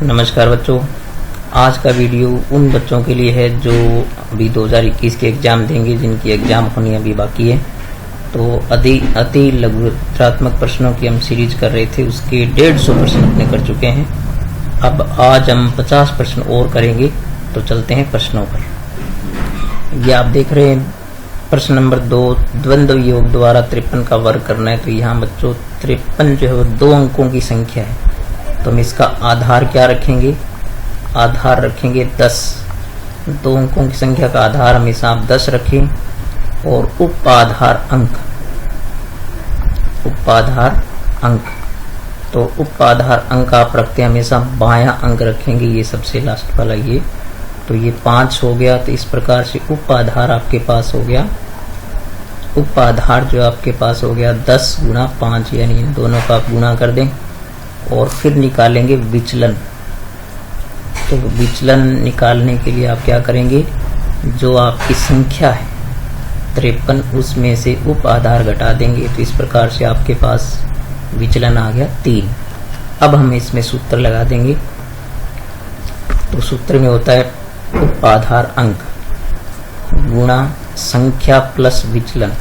नमस्कार बच्चों, आज का वीडियो उन बच्चों के लिए है जो अभी 2021 के एग्जाम देंगे, जिनकी एग्जाम होनी अभी बाकी है। तो अति लघुत्रात्मक प्रश्नों की हम सीरीज कर रहे थे, उसके 150 प्रश्न अपने कर चुके हैं। अब आज हम 50 प्रश्न और करेंगे। तो चलते हैं प्रश्नों पर। ये आप देख रहे हैं प्रश्न नंबर 2, द्वंद्व योग द्वारा 53 का वर्ग करना है। तो यहाँ बच्चों 53 जो है वो 2 अंकों की संख्या है। तो हम इसका आधार क्या रखेंगे? आधार रखेंगे 10। 2 अंकों की संख्या का आधार हमेशा आप 10 रखें। और उपाधार अंक तो उपाधार अंक आप रखते हैं हमेशा बायां अंक रखेंगे। ये सबसे लास्ट वाला ये तो ये 5 हो गया। तो इस प्रकार से उपाधार आपके पास हो गया। उपाधार जो आपके पास हो गया 10 गुणा 5, यानी इन दोनों का आप गुणा कर दें और फिर निकालेंगे विचलन। तो विचलन निकालने के लिए आप क्या करेंगे? जो आपकी संख्या है 53, उसमें से उप आधार घटा देंगे। तो इस प्रकार से आपके पास विचलन आ गया 3। अब हम इसमें सूत्र लगा देंगे। तो सूत्र में होता है उप आधार अंक गुणा संख्या प्लस विचलन।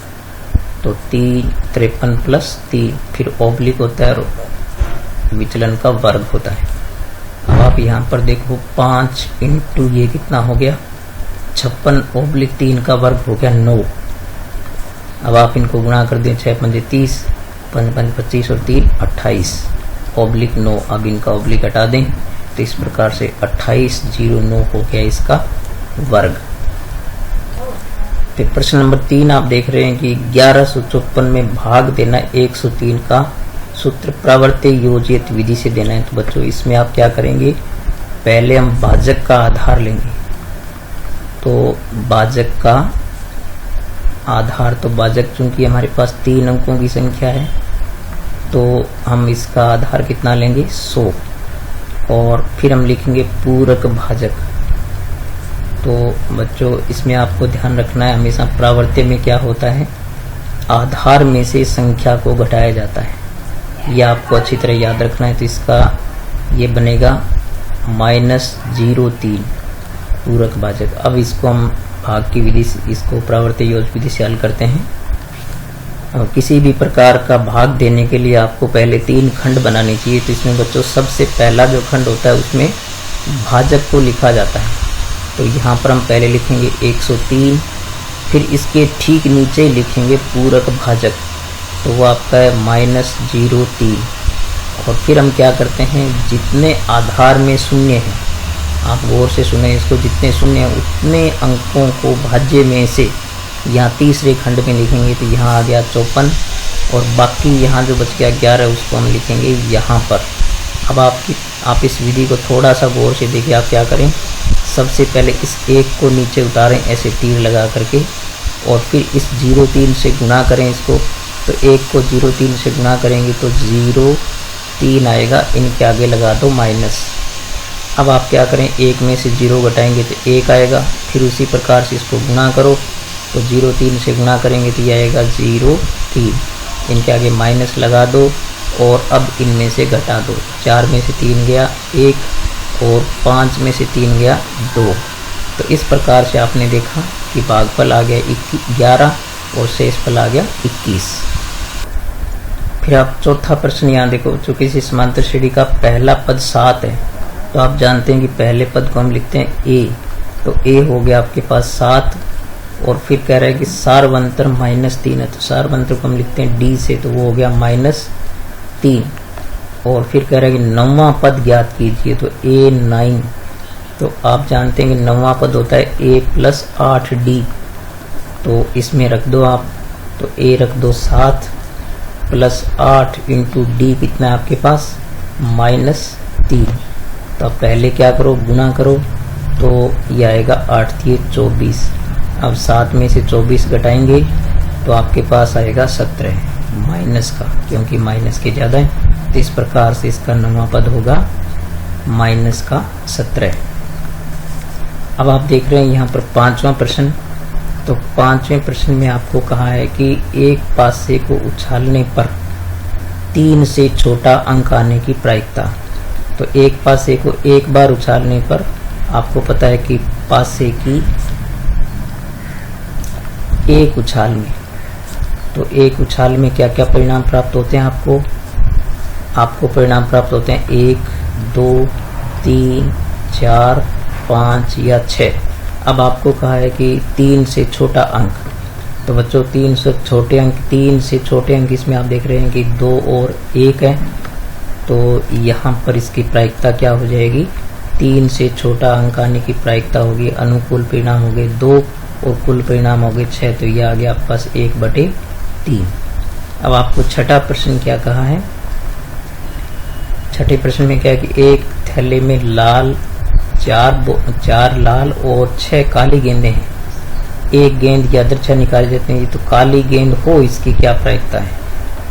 तो 53 प्लस 3, फिर ओब्लिक होता है विचलन का वर्ग होता है। अब आप यहाँ पर देखो 5 इंटू ये कितना हो गया 56 ओब्लिक 3 का वर्ग हो गया 9। अब आप इनको गुणा कर दें 6 पंजे 30, 5 पंज 25 और 3 28 ओब्लिक 9। अब इनका ओब्लिक हटा दें तो इस प्रकार से 2809 हो गया इसका वर्ग। तो प्रश्न नंबर 3 आप देख रहे हैं कि 1154 में भाग देना 103 का सूत्र प्रवर्त्य योजित विधि से देना है। तो बच्चों इसमें आप क्या करेंगे? पहले हम भाजक का आधार लेंगे। तो भाजक का आधार, तो भाजक चूंकि हमारे पास 3 अंकों की संख्या है तो हम इसका आधार कितना लेंगे 100। और फिर हम लिखेंगे पूरक भाजक। तो बच्चों इसमें आपको ध्यान रखना है, हमेशा प्रावर्त्य में क्या होता है आधार में से संख्या को घटाया जाता है। ये आपको अच्छी तरह याद रखना है। तो इसका ये बनेगा -03 पूरक भाजक। अब इसको हम भाग की विधि से, इसको प्रावर्त्य योज विधि से हल करते हैं। किसी भी प्रकार का भाग देने के लिए आपको पहले 3 खंड बनाने चाहिए। तो इसमें बच्चों सबसे पहला जो खंड होता है उसमें भाजक को लिखा जाता है। तो यहाँ पर हम पहले लिखेंगे 103, फिर इसके ठीक नीचे लिखेंगे पूरक भाजक। तो वो आपका है -03। और फिर हम क्या करते हैं, जितने आधार में शून्य है, आप गौर से सुने इसको, जितने शून्य है उतने अंकों को भाज्य में से यहाँ तीसरे खंड में लिखेंगे। तो यहाँ आ गया 54 और बाकी यहाँ जो बच गया 11 उसको हम लिखेंगे यहाँ पर। अब आप इस विधि को थोड़ा सा गौर से देखिए। आप क्या करें, सबसे पहले इस 1 को नीचे उतारें ऐसे तीर लगा करके, और फिर इस 03 से गुणा करें इसको। तो 1 को 03 से गुणा करेंगे तो 03 आएगा, इनके आगे लगा दो माइनस। अब आप क्या करें, 1 में से 0 घटाएंगे तो 1 आएगा, फिर उसी प्रकार से इसको गुणा करो। तो 03 से गुणा करेंगे तो ये आएगा 03, इनके आगे माइनस लगा दो और अब इनमें से घटा दो। 4 में से 3 गया 1 और 5 में से 3 गया 2। तो इस प्रकार से आपने देखा कि भागफल आ गया 11 और शेषफल आ गया 21। फिर आप चौथा प्रश्न यहाँ देखो, चूंकि इस समांतर श्रेणी का पहला पद 7 है तो आप जानते हैं कि पहले पद को हम लिखते हैं a। तो a हो गया आपके पास 7 और फिर कह रहा है कि सार्वंतर -3 है। तो सार्वंतर को हम लिखते हैं d से, तो वो हो गया -3। और फिर कह रहा है कि 9वां पद ज्ञात कीजिए। तो a9। तो आप जानते हैं कि 9वां पद होता है a + 8d। तो इसमें रख दो आप, तो a रख दो 7 + 8 इंटू d कितना है आपके पास -3। तो आप पहले क्या करो, गुणा करो। तो ये आएगा 8 × 24। अब 7 में से 24 घटाएंगे तो आपके पास आएगा 17 माइनस का, क्योंकि माइनस के ज़्यादा है। तो इस प्रकार से इसका 9वां पद होगा -17। अब आप देख रहे हैं यहाँ पर 5वां प्रश्न। तो 5वें प्रश्न में आपको कहा है कि एक पासे को उछालने पर 3 से छोटा अंक आने की प्रायिकता। तो एक पासे को एक बार उछालने पर आपको पता है कि पासे की एक उछाल में, तो एक उछाल में क्या क्या परिणाम प्राप्त होते हैं आपको परिणाम प्राप्त होते हैं 1, 2, 3, 4, 5 या 6। अब आपको कहा है कि 3 से छोटा अंक, तो बच्चों 3 से छोटे अंक, 3 से छोटे अंक इसमें आप देख रहे हैं कि 2 और 1 है, तो यहाँ पर इसकी प्रायिकता क्या हो जाएगी, 3 से छोटा अंक आने की प्रायिकता होगी, अनुकूल परिणाम हो गए 2 और कुल परिणाम हो गए 6, तो यह आ गया आपके पास 1/3। अब आपको छठा प्रश्न क्या कहा है, छठे प्रश्न में क्या है कि एक थैले में चार लाल और 6 काली गेंदें हैं, एक गेंद की अदृच्छा निकाली जाती है, तो काली गेंद हो इसकी क्या प्रायिकता है।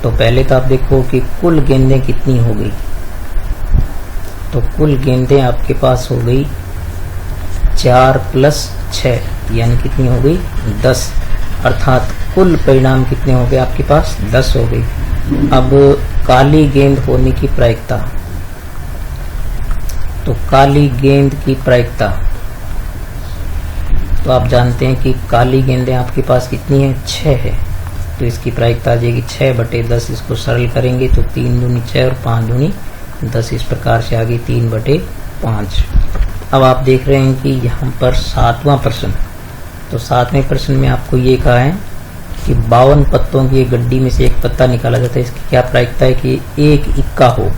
तो पहले तो आप देखो कि कुल गेंदें कितनी हो गई, तो कुल गेंदें आपके पास हो गई 4 + 6 यानी कितनी हो गई 10, अर्थात कुल परिणाम कितने हो गए आपके पास 10 हो गई। अब काली गेंद होने की प्रायिकता, तो काली गेंद की प्रायिकता तो आप जानते हैं कि काली गेंदें आपके पास कितनी है 6 है, तो इसकी प्रायिकता आ जाएगी 6/10। इसको सरल करेंगे तो 3 दूनी 6 और 5 दूनी 10, इस प्रकार से आ गई 3/5। अब आप देख रहे हैं कि यहाँ पर 7वां प्रश्न, तो 7वें प्रश्न में आपको ये कहा है कि 52 पत्तों की एक गड्डी में से एक पत्ता निकाला जाता है, इसकी क्या प्रायिकता है कि एक इक्का हो।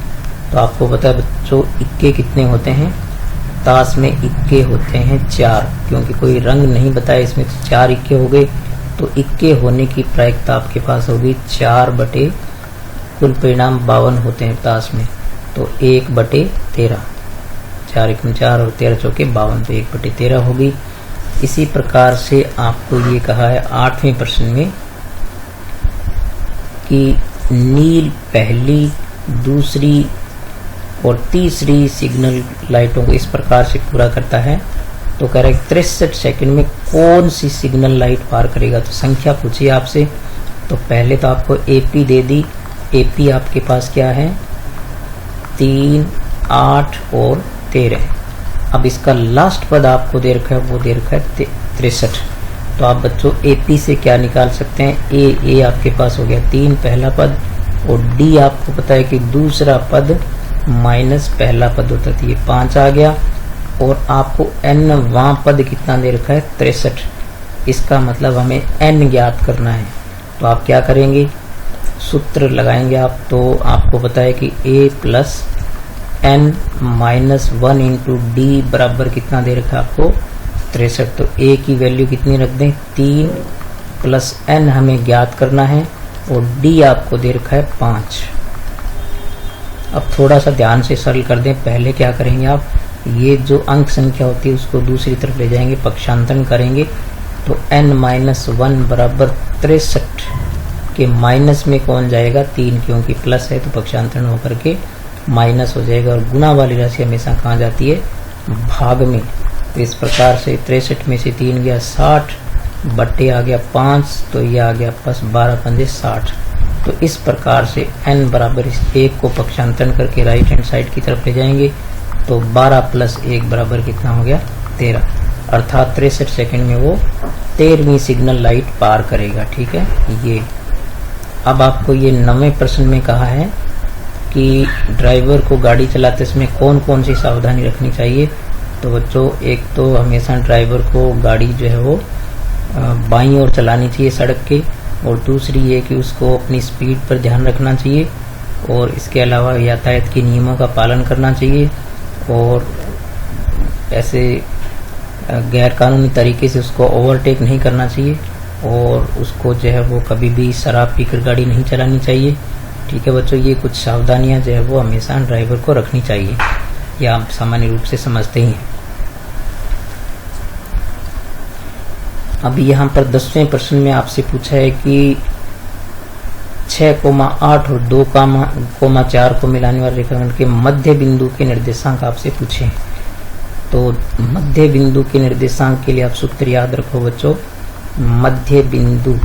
तो आपको पता है बच्चों इक्के कितने होते हैं, ताश में इक्के होते हैं 4, क्योंकि कोई रंग नहीं बताया इसमें, तो 4 इक्के हो गए, तो इक्के होने की प्रायिकता आपके पास होगी 4/, कुल परिणाम 52 होते हैं ताश में, तो 1/13, 4 × 4 और 13 × 4 = 52, तो 1/13 होगी। इसी प्रकार से आपको ये कहा है 8वें प्रश्न में कि नील पहली, दूसरी और तीसरी सिग्नल लाइटों को इस प्रकार से पूरा करता है, तो कह रहा है 63 सेकंड में कौन सी सिग्नल लाइट पार करेगा। तो संख्या पूछी आपसे, तो पहले तो आपको एपी दे दी, एपी आपके पास क्या है 3, 8 और 13। अब इसका लास्ट पद आपको दे रखा है, वो दे रखा है 63। तो आप बच्चों एपी से क्या निकाल सकते हैं, ए आपके पास हो गया 3 पहला पद, और डी आपको पता है कि दूसरा पद माइनस पहला पद होता है, ये 5 आ गया, और आपको n वां पद कितना दे रखा है 63। इसका मतलब हमें n ज्ञात करना है, तो आप क्या करेंगे, सूत्र लगाएंगे आप, तो आपको पता है कि a + n - 1 × d बराबर कितना दे रखा है आपको 63। तो a की वैल्यू कितनी रख दें 3 + n हमें ज्ञात करना है, और d आपको दे रखा है 5। अब थोड़ा सा ध्यान से सरल कर दें, पहले क्या करेंगे आप, ये जो अंक संख्या होती है उसको दूसरी तरफ ले जाएंगे, पक्षांतरण करेंगे, तो n - 1 बराबर 63 के माइनस में कौन जाएगा 3, क्योंकि प्लस है तो पक्षांतरण होकर के माइनस हो जाएगा, और गुना वाली राशि हमेशा कहाँ जाती है भाग में। तो इस प्रकार से 63 में से 3 गया 60 बट्टे आ गया 5, तो ये आ गया पास 12 × 5 = 60। तो इस प्रकार से n बराबर इस 1 को पक्षांतरण करके राइट हैंड साइड की तरफ ले जाएंगे, तो 12 + 1 बराबर कितना हो गया 13, अर्थात 63 सेकंड में वो 13वीं सिग्नल लाइट पार करेगा। ठीक है, ये अब आपको ये 9वें प्रश्न में कहा है कि ड्राइवर को गाड़ी चलाते समय कौन कौन सी सावधानी रखनी चाहिए। तो बच्चों एक तो हमेशा ड्राइवर को गाड़ी जो है वो बाईं ओर चलानी चाहिए सड़क के, और दूसरी ये कि उसको अपनी स्पीड पर ध्यान रखना चाहिए, और इसके अलावा यातायात के नियमों का पालन करना चाहिए, और ऐसे गैर कानूनी तरीके से उसको ओवरटेक नहीं करना चाहिए, और उसको जो है वो कभी भी शराब पीकर गाड़ी नहीं चलानी चाहिए। ठीक है बच्चों, ये कुछ सावधानियां जो है वो हमेशा ड्राइवर को रखनी चाहिए, या आप सामान्य रूप से समझते ही हैं। अभी यहाँ पर 10वें प्रश्न में आपसे पूछा है कि 6,8 और 2,4 को मिलाने वाले रेखाखंड के मध्य बिंदु के निर्देशांक आपसे पूछे। तो मध्य बिंदु के निर्देशांक के लिए आप सूत्र याद रखो बच्चों, मध्य बिंदु,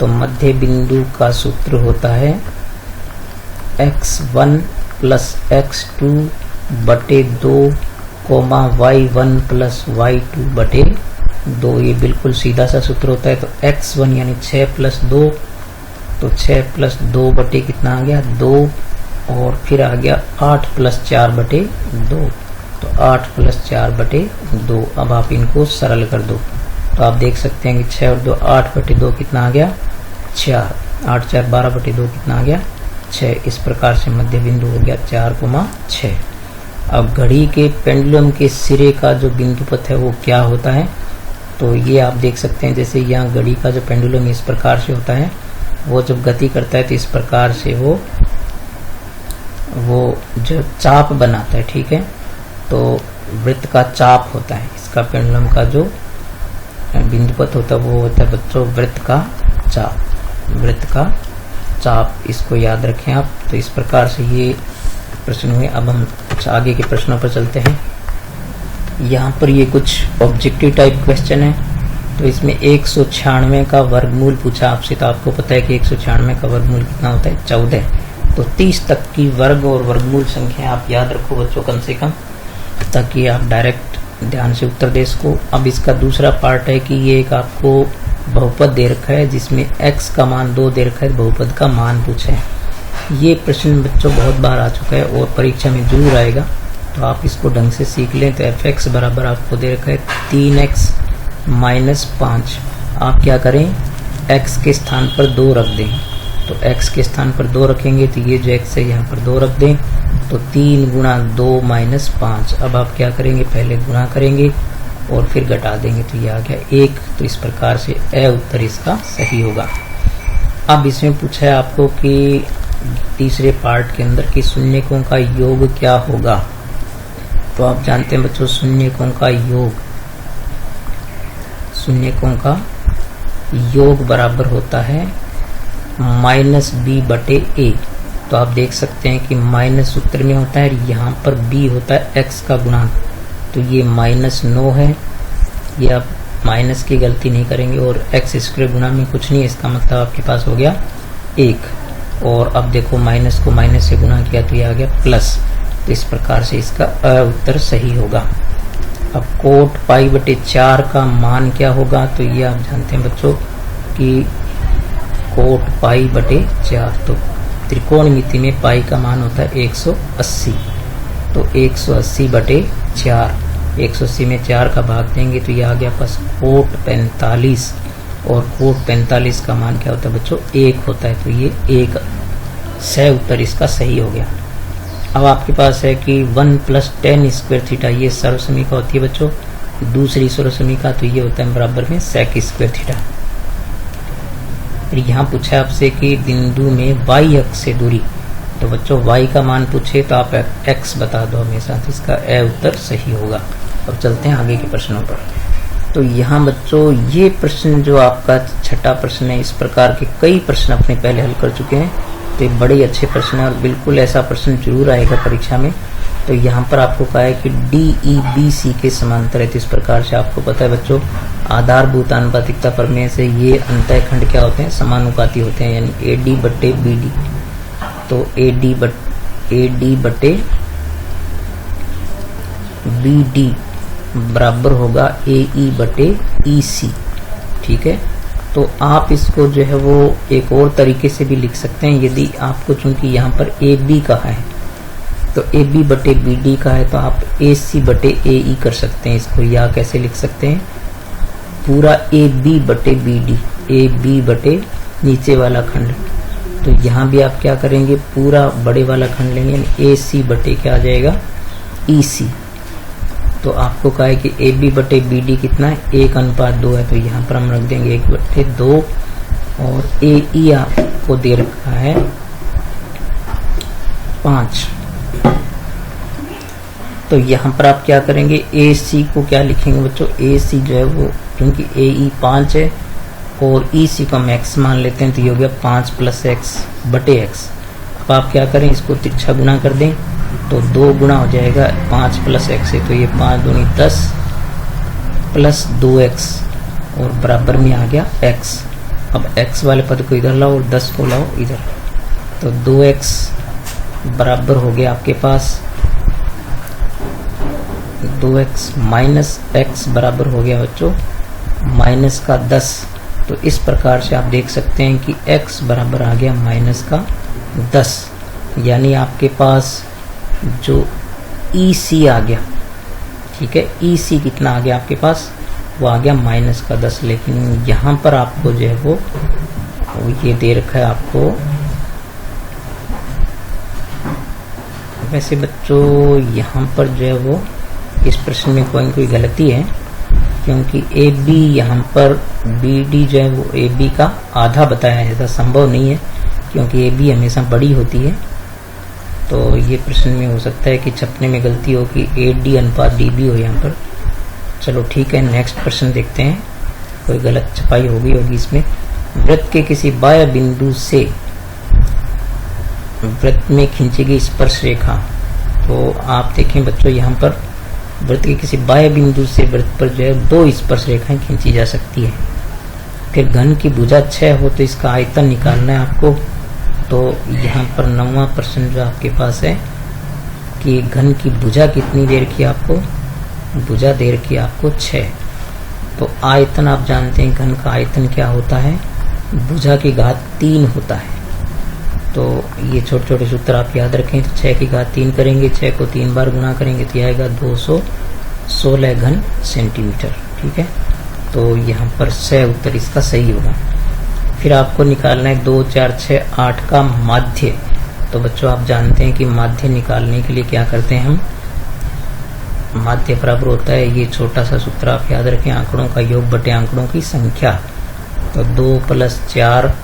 तो मध्य बिंदु का सूत्र होता है x1 + x2 बटे 2 कोमा y1 प्लस y2 बटे 2। ये बिल्कुल सीधा सा सूत्र होता है। तो x1 यानी 6 प्लस 2, तो 6 प्लस 2 बटे कितना आ गया 2, और फिर आ गया 8 प्लस 4 बटे 2, तो 8 प्लस 4 बटे 2। अब आप इनको सरल कर दो तो आप देख सकते हैं कि 6 और 2 8 बटे 2 कितना आ गया 4, 8 4 12 बटे 2 कितना आ गया 6। इस प्रकार से मध्य बिंदु हो गया 4,6। अब घड़ी के पेंडुलम के सिरे का जो बिंदु पथ है वो क्या होता है, तो ये आप देख सकते हैं। जैसे यहाँ घड़ी का जो पेंडुलम इस प्रकार से होता है, वो जब गति करता है तो इस प्रकार से वो जो चाप बनाता है, ठीक है, तो वृत्त का चाप होता है। इसका पेंडुलम का जो बिंदु पथ होता है वो होता है बच्चों वृत्त का चाप, वृत्त का चाप, इसको याद रखें आप। तो इस प्रकार से ये प्रश्न हुए। अब हम आगे के प्रश्नों पर चलते हैं। यहाँ पर ये कुछ ऑब्जेक्टिव टाइप क्वेश्चन है। तो इसमें 196 का वर्गमूल पूछा आपसे, तो आपको पता है कि 196 का वर्गमूल कितना होता है 14। तो 30 तक की वर्ग और वर्गमूल संख्या आप याद रखो बच्चों कम से कम, ताकि आप डायरेक्ट ध्यान से उत्तर दे इसको। अब इसका दूसरा पार्ट है कि ये एक आपको बहुपद दे रखा है जिसमें x का मान 2 दे रखा है, बहुपद का मान पूछा है। ये प्रश्न बच्चों बहुत बार आ चुका है और परीक्षा में जरूर आएगा, तो आप इसको ढंग से सीख लें। तो fx बराबर आपको दे रखा है 3x माइनस 5। आप क्या करें, x के स्थान पर 2 रख दें। तो x के स्थान पर 2 रखेंगे तो ये जो x है यहाँ पर 2 रख दें, तो 3 गुणा 2 माइनस 5। अब आप क्या करेंगे, पहले गुणा करेंगे और फिर घटा देंगे, तो ये आ गया 1। तो इस प्रकार से उत्तर इसका सही होगा। अब इसमें पूछा है आपको कि तीसरे पार्ट के अंदर कि शून्यकों का योग क्या होगा। तो आप जानते हैं बच्चों शून्यकों का योग, शून्यकों का योग बराबर होता है -b बटे a। तो आप देख सकते हैं कि माइनस उत्तर में होता है, यहाँ पर b होता है x का गुणांक, तो ये -9 है। ये आप माइनस की गलती नहीं करेंगे, और x² गुणा में कुछ नहीं है, इसका मतलब आपके पास हो गया 1। और अब देखो माइनस को माइनस से गुणा किया तो ये आ गया प्लस। तो इस प्रकार से इसका उत्तर सही होगा। अब कोट पाई बटे 4 का मान क्या होगा, तो ये आप जानते हैं बच्चों कि कोट पाई बटे 4, तो त्रिकोणमिति में पाई का मान होता है 180। तो 180 बटे 4, 180 में 4 का भाग देंगे तो ये आ गया पास कोट 45, और कोट 45 का मान क्या होता है बच्चों 1 होता है। तो ये 1 सही उत्तर इसका सही हो गया। अब आपके पास है कि 1 + tan स्क्वायर थीटा, ये सर्वसमीका होती है बच्चों। दूसरी सर्वसमीका तो ये होता है बराबर में sec स्क्वायर थीटा। फिर यहाँ पूछा है आपसे कि बिंदु में y अक्ष से दूरी, तो बच्चों y का मान पूछे तो आप x बता दो हमेशा, तो इसका उत्तर सही होगा। अब चलते हैं आगे के प्रश्नों पर। तो यहाँ बच्चों ये प्रश्न जो आपका छठा प्रश्न है, इस प्रकार के कई प्रश्न अपने पहले हल कर चुके हैं, तो ये बड़े अच्छे प्रश्न है और बिल्कुल ऐसा प्रश्न जरूर आएगा परीक्षा में। तो यहाँ पर आपको कहा है कि DEBC के समांतर है। तो इस प्रकार से आपको पता है बच्चों आधारभूत आनुपातिकता प्रमेय से ये अंतःखंड क्या होते हैं, समानुपाती होते हैं, यानी AD बटे BD। तो AD बटे BD बराबर होगा AE बटे EC, ठीक है। तो आप इसको जो है वो एक और तरीके से भी लिख सकते हैं, यदि आपको चूंकि यहाँ पर AB कहा है तो AB बटे BD का है, तो आप AC बटे AE कर सकते हैं इसको, या कैसे लिख सकते हैं पूरा AB बटे BD, AB बटे नीचे वाला खंड। तो यहाँ भी आप क्या करेंगे, पूरा बड़े वाला खंड लेंगे, AC बटे क्या आ जाएगा EC। तो आपको कहा है कि AB बटे BD कितना है 1:2 है, तो यहाँ पर हम रख देंगे 1/2, और AE आपको दे रखा है 5। तो यहाँ पर आप क्या करेंगे, AC को क्या लिखेंगे बच्चों, AC जो है वो क्योंकि AE 5 है और EC को हम x मान लेते हैं, तो ये हो गया 5 + x बटे x। अब आप क्या करें, इसको तिरछा गुणा कर दें तो 2 गुणा हो जाएगा 5 + x है, तो ये 5 दूनी 10 प्लस 2x और बराबर में आ गया x। अब x वाले पद को इधर लाओ और 10 को लाओ इधर, तो 2x बराबर हो गया आपके पास 2x माइनस x बराबर हो गया बच्चों माइनस का 10। तो इस प्रकार से आप देख सकते हैं कि x बराबर आ गया माइनस का 10, यानी आपके पास जो EC आ गया, ठीक है, EC कितना आ गया आपके पास, वो आ गया माइनस का 10। लेकिन यहाँ पर आपको जो है वो ये दे रखा है आपको, वैसे बच्चों यहाँ पर जो है वो इस प्रश्न में कोई गलती है, क्योंकि AB यहाँ पर BD जो है वो AB का आधा बताया है, ऐसा संभव नहीं है क्योंकि AB हमेशा बड़ी होती है। तो ये प्रश्न में हो सकता है कि छपने में गलती हो कि AD अनुपात DB हो यहाँ पर। चलो ठीक है, नेक्स्ट प्रश्न देखते हैं, कोई गलत छपाई होगी इसमें। वृत्त के किसी बाह्य बिंदु से वृत्त में खींची गई स्पर्श रेखा, तो आप देखें बच्चों यहाँ पर वृत्त के किसी बाह्य बिंदु से वृत्त पर जो है 2 स्पर्श रेखाएं खींची जा सकती है। फिर घन की भुजा 6 हो तो इसका आयतन निकालना है आपको। तो यहाँ पर 9वां प्रश्न जो आपके पास है कि घन की भुजा कितनी देर की, आपको भुजा देर की आपको 6। तो आयतन आप जानते हैं घन का आयतन क्या होता है, भुजा की घात 3 होता है। तो ये छोटे छोटे सूत्र आप याद रखें। तो 6 की घात 3 करेंगे, 6 को 3 बार गुणा करेंगे तो आएगा 216 घन सेंटीमीटर, ठीक है। तो यहाँ पर 6 उत्तर इसका सही होगा। फिर आपको निकालना है 2, 4, 6, 8 का माध्य। तो बच्चों आप जानते हैं कि माध्य निकालने के लिए क्या करते हैं हम, माध्य बराबर होता है, ये छोटा सा सूत्र आप याद रखें, आंकड़ों का योग बटे आंकड़ों की संख्या। तो 2 + 4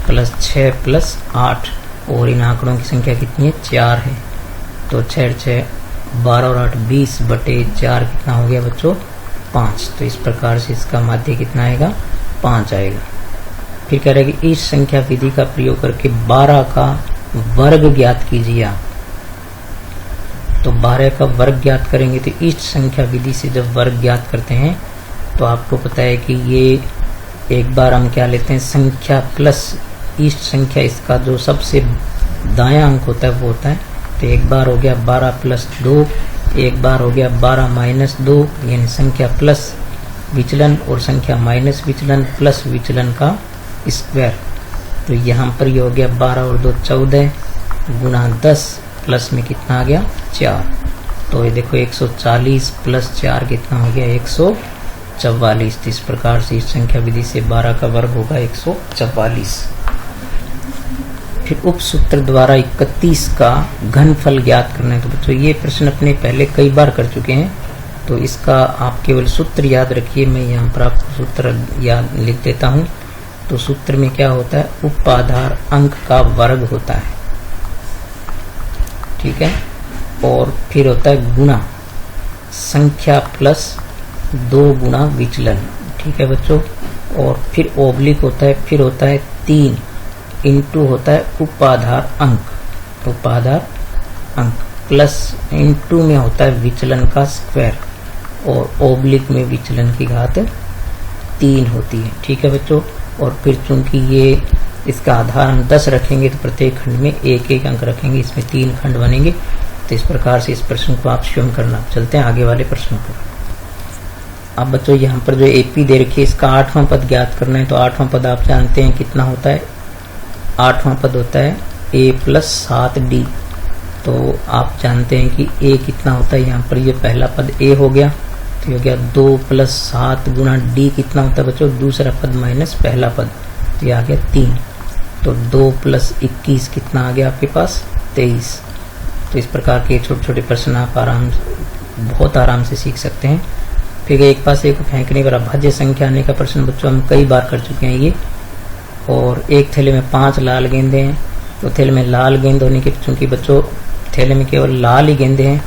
+ 6 + 8, और इन आंकड़ों की संख्या कितनी है, 4 है। तो 6 6 12 और 8 20 बटे 4 कितना हो गया बच्चों, 5। तो इस प्रकार से इसका माध्य कितना आएगा, 5 आएगा। फिर कह रहे हैं कि इस संख्या विधि का प्रयोग करके 12 का वर्ग ज्ञात कीजिए आप। तो 12 का वर्ग ज्ञात करेंगे तो इस संख्या विधि से जब वर्ग ज्ञात करते हैं तो आपको पता है कि ये एक बार हम क्या लेते हैं, संख्या प्लस इस संख्या, इसका जो सबसे दायां अंक होता है वो होता है। तो एक बार हो गया 12 + 2, एक बार हो गया 12 - 2, यानी संख्या प्लस विचलन और संख्या माइनस विचलन प्लस विचलन का स्क्वायर। तो यहाँ पर ये हो गया 12 और 2 14 गुणा 10 प्लस में कितना आ गया, 4। तो ये देखो 140 + 4 कितना हो गया, 144। इस प्रकार से इस संख्या विधि से 12 का वर्ग होगा 144। फिर उप सूत्र द्वारा 31 का घनफल ज्ञात करना है। तो बच्चों ये प्रश्न अपने पहले कई बार कर चुके हैं, तो इसका आप केवल सूत्र याद रखिए। मैं यहाँ पर आपको सूत्र याद लिख देता हूँ। तो सूत्र में क्या होता है, उपाधार अंक का वर्ग होता है, ठीक है। और फिर होता है गुणा संख्या प्लस 2 गुणा विचलन, ठीक है बच्चों। और फिर ओब्लिक होता है, फिर होता है 3 इंटू होता है उपाधार अंक, उपाधार अंक प्लस इंटू में होता है विचलन का स्क्वायर, और ओब्लिक में विचलन की घात 3 होती है, ठीक है बच्चों। और फिर चूंकि ये इसका आधार हम 10 रखेंगे तो प्रत्येक खंड में 1-1 अंक रखेंगे, इसमें 3 खंड बनेंगे। तो इस प्रकार से इस प्रश्न को आप स्वयं करना। चलते हैं आगे वाले प्रश्नों पर। अब बच्चों यहाँ पर जो AP दे रखी है, इसका 8वां पद ज्ञात करना है। तो 8वां पद आप जानते हैं कितना होता है, 8वां पद होता है A + 7D। तो आप जानते हैं कि A कितना होता है, यहाँ पर ये पहला पद A हो गया, तो ये हो गया 2 + 7 गुणा D कितना होता है बच्चों, दूसरा पद माइनस पहला पद, तो ये आ गया 3। तो 2 + 21 कितना आ गया आपके पास, 23। तो इस प्रकार के छोटे छोटे प्रश्न आप बहुत आराम से सीख सकते हैं। फिर एक पास एक फेंकने पर अभाज्य संख्या आने का प्रश्न बच्चों हम कई बार कर चुके हैं ये। और एक थैले में 5 लाल गेंदे हैं, तो थैले में लाल गेंद होने के, चूंकि बच्चों थैले में केवल लाल ही गेंदे हैं,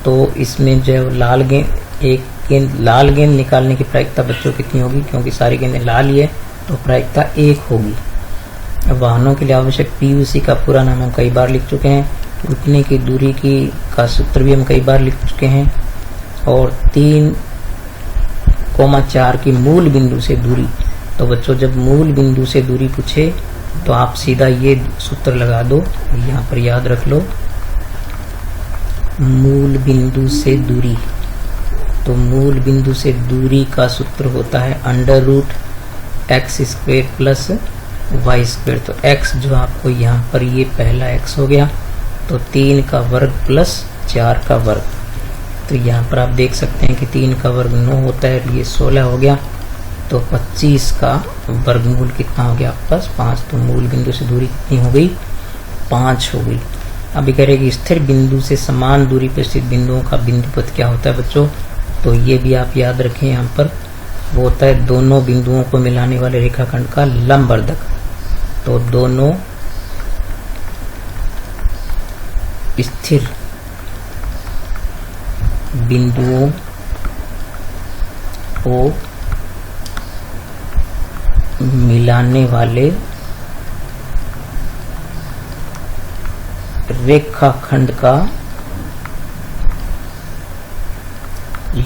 तो इसमें जो लाल गेंद लाल गेंद निकालने की प्रायिकता बच्चों कितनी होगी, क्योंकि सारी गेंदें लाल ही है तो प्रायिकता 1 होगी। वाहनों के लिए आवश्यक PUC का पूरा नाम हम कई बार लिख चुके हैं। रुकने की दूरी की का सूत्र भी हम कई बार लिख चुके हैं। और 3,4 की मूल बिंदु से दूरी, तो बच्चों जब मूल बिंदु से दूरी पूछे तो आप सीधा ये सूत्र लगा दो, यहाँ पर याद रख लो। मूल बिंदु से दूरी। तो मूल बिंदु से दूरी का सूत्र होता है √x² प्लस y²। तो x जो आपको यहाँ पर ये पहला x हो गया, तो 3 का वर्ग प्लस 4 का वर्ग। तो यहाँ पर आप देख सकते हैं कि 3 का वर्ग 9 होता है, ये 16 हो गया। तो 25 का वर्गमूल कितना हो गया आपके पास 5। तो मूल बिंदु से दूरी कितनी हो गई 5 हो गई। अभी कह रहे कि स्थिर बिंदु से समान दूरी पर स्थित बिंदुओं का बिंदुपथ क्या होता है बच्चों। तो ये भी आप याद रखें, यहाँ पर वो होता है दोनों बिंदुओं को मिलाने वाले रेखाखंड का लंबवर्धक। तो दोनों स्थिर बिंदुओं को मिलाने वाले रेखाखंड का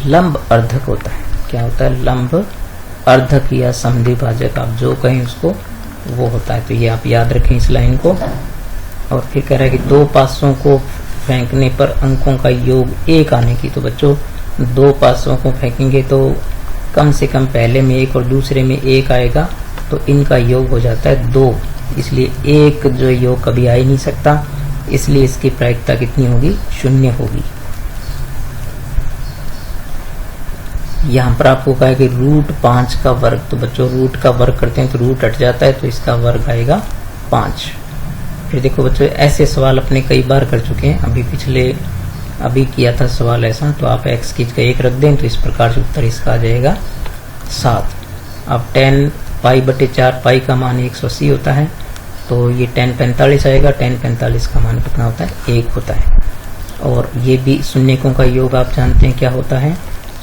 लंब अर्धक होता है। क्या होता है लंब अर्धक या समद्विभाजक, आप जो कहें उसको वो होता है। तो ये आप याद रखें इस लाइन को। और फिर कह रहा है कि 2 पासों को फेंकने पर अंकों का योग 1 आने की। तो बच्चों 2 पासों को फेंकेंगे तो कम से कम पहले में 1 और दूसरे में 1 आएगा, तो इनका योग हो जाता है 2। इसलिए 1 जो योग कभी आ ही नहीं सकता, इसलिए इसकी प्रायिकता कितनी होगी 0 होगी। यहाँ पर आपको कहा है कि √5 का वर्ग। तो बच्चों रूट का वर्ग करते हैं तो रूट हट जाता है, तो इसका वर्ग आएगा 5। फिर देखो बच्चों ऐसे सवाल अपने कई बार कर चुके हैं, अभी किया था सवाल ऐसा। तो आप x की जगह 1 रख दें तो इस प्रकार से उत्तर इसका आ जाएगा 7। अब 10 π/4 पाई का मान 180 होता है, तो ये 10 45 आएगा। 10 45 का मान कितना होता है 1 होता है। और ये भी शून्यकों का योग आप जानते हैं क्या होता है।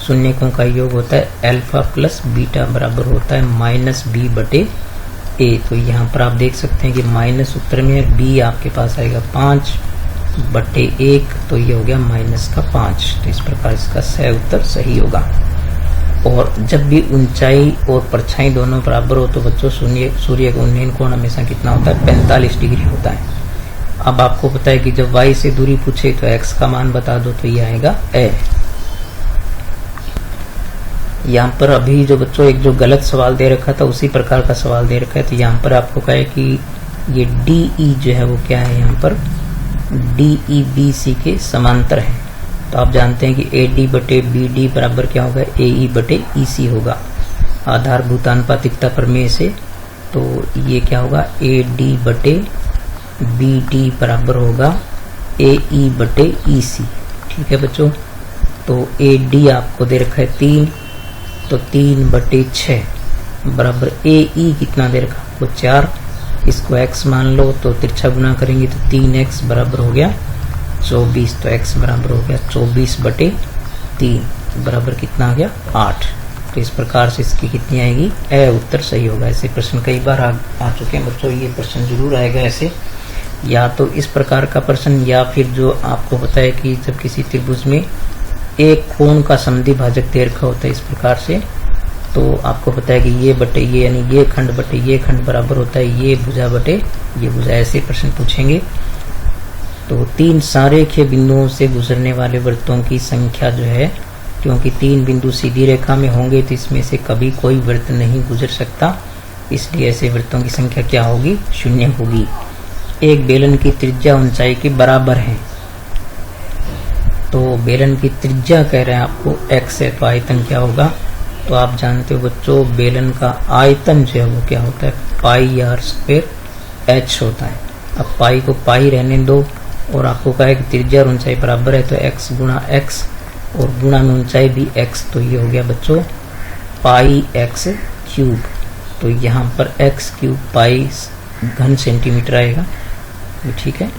शून्यकों का योग होता है अल्फा प्लस बीटा बराबर होता है -b/a। तो यहाँ पर आप देख सकते हैं कि माइनस उत्तर में है, b आपके पास आएगा 5/1, तो ये हो गया -5। तो इस प्रकार इसका सही उत्तर सही होगा। और जब भी ऊंचाई और परछाई दोनों बराबर हो तो बच्चों सूर्य का उन्नयन कोण हमेशा कितना होता है 45 डिग्री होता है। अब आपको पता है कि जब y से दूरी पूछे तो x का मान बता दो, तो ये आएगा a। यहाँ पर अभी जो बच्चों एक जो गलत सवाल दे रखा था उसी प्रकार का सवाल दे रखा है। तो यहाँ पर आपको कहा है कि ये DE जो है वो क्या है, यहाँ पर DE BC के समांतर है। तो आप जानते हैं कि AD/BD बराबर क्या होगा AE/EC होगा आधारभूत आनुपातिकता प्रमेय से। तो ये क्या होगा AD/BD बराबर होगा AE/EC। ठीक है बच्चों। तो AD आपको दे रखा है 3, तो 3/6 बराबर AE कितना दे रखा आपको 4। इसको x मान लो तो तिरछा गुना करेंगे तो 3x बराबर हो गया 24। तो x बराबर हो गया 24/3 बराबर कितना आ गया 8। तो इस प्रकार से इसकी कितनी आएगी ए उत्तर सही होगा। ऐसे प्रश्न कई बार आ चुके हैं बच्चों, ये प्रश्न जरूर आएगा ऐसे, या तो इस प्रकार का प्रश्न, या फिर जो आपको पता है कि जब किसी त्रिभुज में एक कोण का समद्विभाजक दे रखा होता है इस प्रकार से, तो आपको पता है कि ये बटे ये यानी ये खंड बटे ये खंड बराबर होता है ये भुजा बटे ये भुजा। ऐसे प्रश्न पूछेंगे। तो 3 संरेखीय बिंदुओं से गुजरने वाले वृत्तों की संख्या जो है, क्योंकि 3 बिंदु सीधी रेखा में होंगे तो इसमें से कभी कोई वृत्त नहीं गुजर सकता, इसलिए ऐसे वृत्तों की संख्या क्या होगी 0 होगी। एक बेलन की त्रिज्या ऊंचाई के बराबर है। तो बेलन की त्रिज्या कह रहे हैं आपको x है, तो आयतन क्या होगा। तो आप जानते हो बच्चों बेलन का आयतन जो है वो क्या होता है πr² h होता है। अब पाई को पाई रहने दो, और आपको कहा है कि त्रिज्या और ऊंचाई बराबर है, तो x गुणा x और गुणा में ऊंचाई भी x, तो ये हो गया बच्चों πx³। तो यहाँ पर x³ पाई घन सेंटीमीटर आएगा, ठीक है।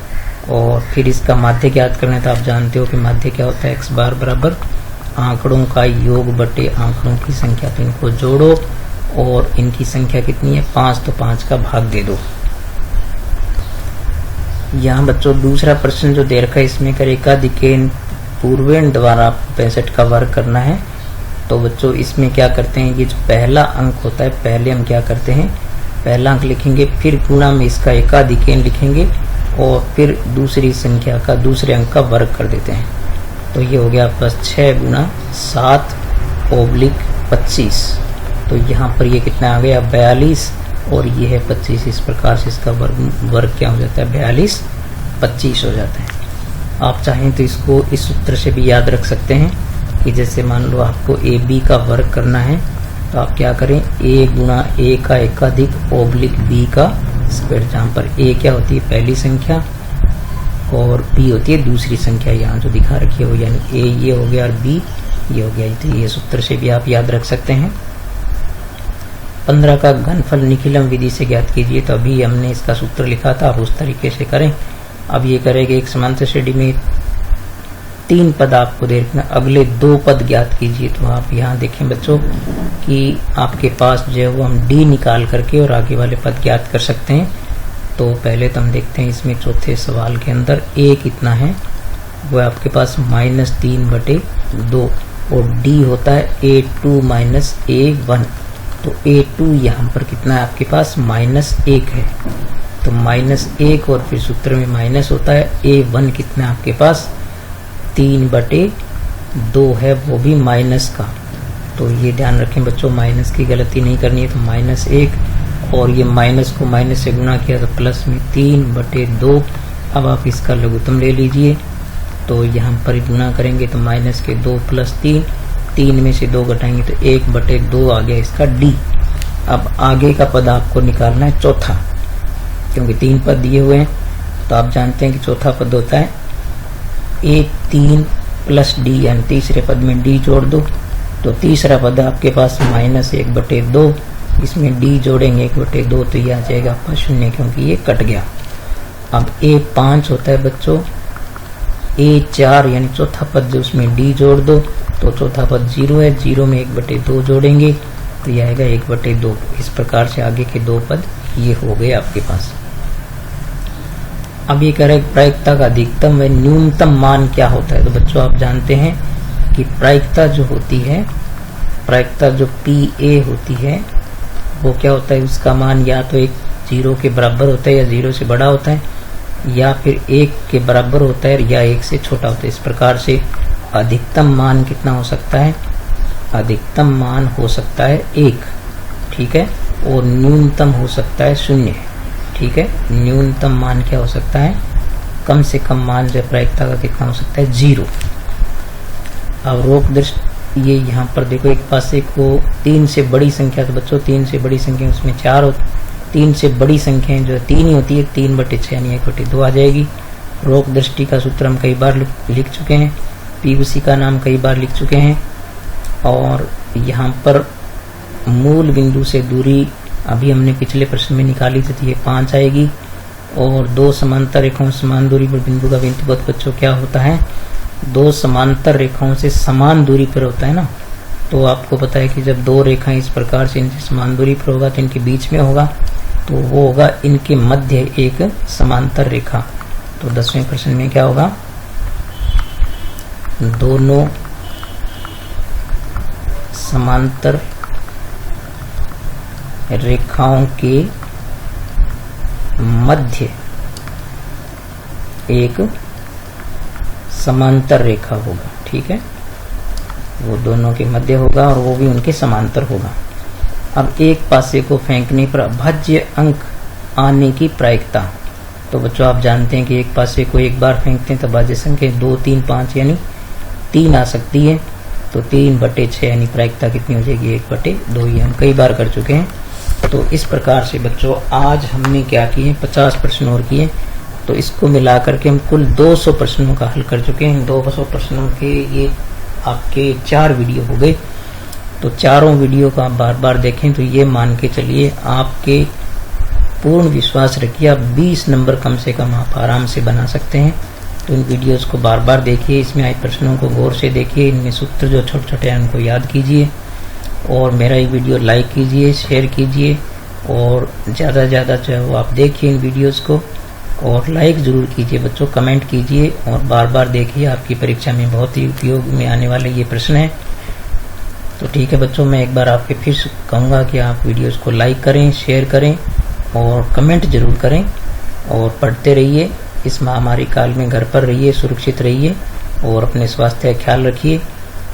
और फिर इसका माध्य ज्ञात करना है, तो आप जानते हो कि माध्य क्या होता है x बार बराबर आंकड़ों का योग बटे आंकड़ों की संख्या। तो इनको जोड़ो और इनकी संख्या कितनी है 5, तो 5 का भाग दे दो। यहाँ बच्चों दूसरा प्रश्न जो दे रखा है इसमें एकाधिकेन पूर्वेण द्वारा 65 का वर्ग करना है। तो बच्चों इसमें क्या करते हैं, ये जो पहला अंक होता है पहले हम क्या करते हैं पहला अंक लिखेंगे, फिर गुणा में इसका एकाधिकेन लिखेंगे और फिर दूसरी संख्या का दूसरे अंक का वर्ग कर देते हैं। तो ये हो गया प्लस 6 गुना 7/25। तो यहाँ पर ये कितना आ गया 42 और ये है 25। इस प्रकार से इसका वर्ग क्या हो जाता है 42 25 हो जाता है। आप चाहें तो इसको इस सूत्र से भी याद रख सकते हैं कि जैसे मान लो आपको ए बी का वर्ग करना है तो आप क्या करें a गुना a का एकाधिक ओब्लिक b का स्क्वायर, जहाँ पर a क्या होती है पहली संख्या और b होती है दूसरी संख्या, यहाँ जो दिखा रखी है वो, यानी a ये हो गया और b ये हो गया। तो ये सूत्र से भी आप याद रख सकते हैं। 15 का घनफल निखिलम विधि से ज्ञात कीजिए। तो अभी हमने इसका सूत्र लिखा था, आप उस तरीके से करें। अब ये करेंगे एक समांतर श्रेणी में 3 पद आपको देखना, अगले 2 पद ज्ञात कीजिए। तो आप यहाँ देखें बच्चों कि आपके पास जो है वो हम d निकाल करके और आगे वाले पद ज्ञात कर सकते हैं। तो पहले तो हम देखते हैं इसमें चौथे सवाल के अंदर a कितना है, वो आपके पास -3/2 और d होता है a2 -a1। तो a2 यहाँ पर कितना है आपके पास -1 है, तो -1 और फिर सूत्र में माइनस होता है। a1 कितना है आपके पास 3/2 है, वो भी माइनस का। तो ये ध्यान रखें बच्चों, माइनस की गलती नहीं करनी है। तो -1 और ये माइनस को माइनस से गुणा किया तो प्लस में 3/2। अब आप इसका लघुत्तम ले लीजिए। तो यहाँ पर गुणा करेंगे तो माइनस के 2 + 3, 3 में से 2 घटाएंगे तो 1/2 आ गया इसका d। अब आगे का पद आपको निकालना है चौथा, क्योंकि 3 पद दिए हुए हैं। तो आप जानते हैं कि चौथा पद होता है 3 + d, यानी तीसरे पद में d जोड़ दो। तो तीसरा पद आपके पास -1/2, इसमें d जोड़ेंगे 1/2 तो ये आ जाएगा आपका 0, क्योंकि ये कट गया। अब a5 होता है बच्चों a4, यानी चौथा पद जो उसमें d जोड़ दो। तो चौथा पद 0 है, 0 में 1/2 जोड़ेंगे तो ये आएगा 1/2। इस प्रकार से आगे के 2 पद ये हो गए आपके पास। अब ये कह रहे प्रायिकता का अधिकतम व न्यूनतम मान क्या होता है। तो बच्चों आप जानते हैं कि प्रायिकता जो होती है, प्रायिकता जो PA होती है वो क्या होता है, उसका मान या तो 0 के बराबर होता है या 0 से बड़ा होता है, या फिर 1 के बराबर होता है या 1 से छोटा होता है। इस प्रकार से अधिकतम मान कितना हो सकता है, अधिकतम मान हो सकता है 1, ठीक है, और न्यूनतम हो सकता है 0, ठीक है। न्यूनतम मान क्या हो सकता है, कम से कम मान जो प्रायिकता का कितना हो सकता है 0। अब रोक दृष्टि ये यहाँ पर देखो, एक पास एक को 3 से बड़ी संख्या, तो बच्चों 3 से बड़ी संख्या उसमें 4 होती, 3 से बड़ी संख्याएं जो 3 ही होती है, 3/6 यानी 1/2 आ जाएगी। रोक दृष्टि का सूत्र हम कई बार लिख चुके हैं, PVC का नाम कई बार लिख चुके हैं। और यहाँ पर मूल बिंदु से दूरी अभी हमने पिछले प्रश्न में निकाली थी, तो ये 5 आएगी। और 2 समांतर रेखाओं समान दूरी पर बिंदु का बिंदुवत बच्चों क्या होता है, 2 समांतर रेखाओं से समान दूरी पर होता है ना। तो आपको पता है कि जब 2 रेखाएं इस प्रकार से इनसे समान दूरी पर होगा तो इनके बीच में होगा, तो वो होगा इनके मध्य एक समांतर रेखा। तो 10वें प्रश्न में क्या होगा, दोनों समांतर रेखाओं के मध्य एक समांतर रेखा होगा, ठीक है, वो दोनों के मध्य होगा और वो भी उनके समांतर होगा। अब एक पासे को फेंकने पर अभाज्य अंक आने की प्रायिकता। तो बच्चों आप जानते हैं कि एक पासे को एक बार फेंकते हैं तो अभाज्य संख्या 2, 3, 5 यानी 3 आ सकती है। तो 3/6 यानी प्रायिकता कितनी हो जाएगी 1/2, ये हम कई बार कर चुके हैं। तो इस प्रकार से बच्चों आज हमने क्या किए, 50 प्रश्न और किए। तो इसको मिलाकर के हम कुल 200 प्रश्नों का हल कर चुके हैं। 200 प्रश्नों के ये आपके 4 वीडियो हो गए। तो चारों वीडियो को आप बार बार देखें तो ये मान के चलिए, आपके पूर्ण विश्वास रखिए आप 20 नंबर कम से कम आप आराम से बना सकते हैं। तो इन वीडियोस को बार बार देखिए, इसमें आए प्रश्नों को गौर से देखिए, इनमें सूत्र जो छोटे छोटे हैं उनको याद कीजिए, और मेरा ये वीडियो लाइक कीजिए, शेयर कीजिए, और ज़्यादा से ज़्यादा जो है वो आप देखिए इन वीडियोस को, और लाइक ज़रूर कीजिए बच्चों, कमेंट कीजिए और बार बार देखिए, आपकी परीक्षा में बहुत ही उपयोग में आने वाले ये प्रश्न हैं। तो ठीक है बच्चों, मैं एक बार आपके फिर कहूँगा कि आप वीडियोस को लाइक करें, शेयर करें और कमेंट जरूर करें, और पढ़ते रहिए इस महामारी काल में घर पर रहिए, सुरक्षित रहिए और अपने स्वास्थ्य का ख्याल रखिए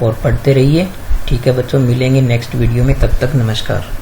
और पढ़ते रहिए। ठीक है बच्चों, मिलेंगे नेक्स्ट वीडियो में, तब तक नमस्कार।